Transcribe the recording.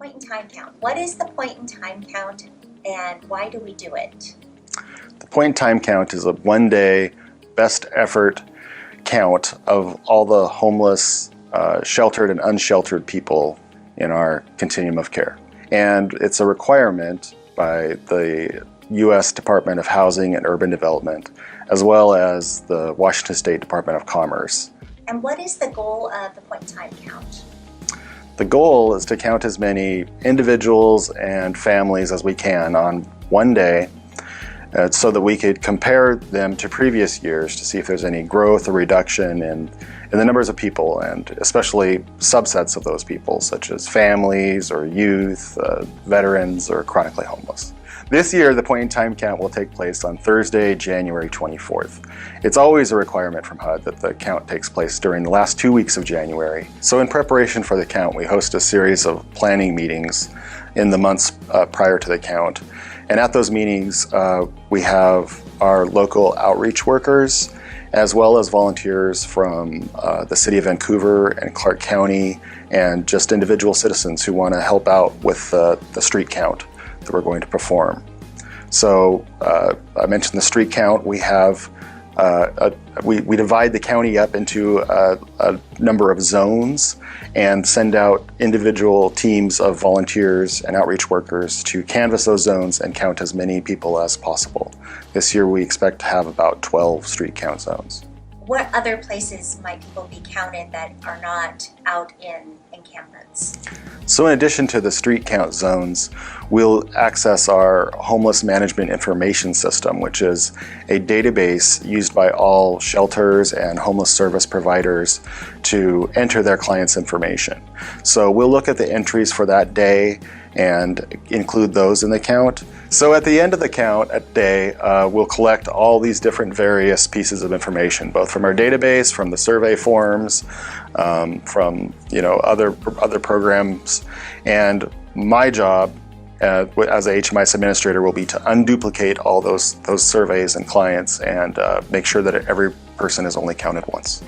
point-in-time count. What is the point-in-time count and why do we do it? The point-in-time count is a one-day best effort count of all the homeless, sheltered and unsheltered people in our continuum of care. And it's a requirement by the U.S. Department of Housing and Urban Development, as well as the Washington State Department of Commerce. And what is the goal of the point-in-time count? The goal is to count as many individuals and families as we can on one day, so that we could compare them to previous years to see if there's any growth or reduction in the numbers of people, and especially subsets of those people, such as families or youth, veterans, or chronically homeless. This year, the point-in-time count will take place on Thursday, January 24th. It's always a requirement from HUD that the count takes place during the last 2 weeks of January. So in preparation for the count, we host a series of planning meetings in the months prior to the count. And at those meetings, we have our local outreach workers, as well as volunteers from the City of Vancouver and Clark County, and just individual citizens who want to help out with the street count that we're going to perform. So I mentioned the street count. We have we divide the county up into a number of zones and send out individual teams of volunteers and outreach workers to canvass those zones and count as many people as possible. This year we expect to have about 12 street count zones. What other places might people be counted that are not out in encampments? So in addition to the street count zones, we'll access our homeless management information system, which is a database used by all shelters and homeless service providers to enter their clients' information. So we'll look at the entries for that day and include those in the count. So at the end of the count at day, we'll collect all these different various pieces of information, both from our database, from the survey forms, from other programs. And my job as a HMIS Administrator will be to unduplicate all those surveys and clients and make sure that every person is only counted once.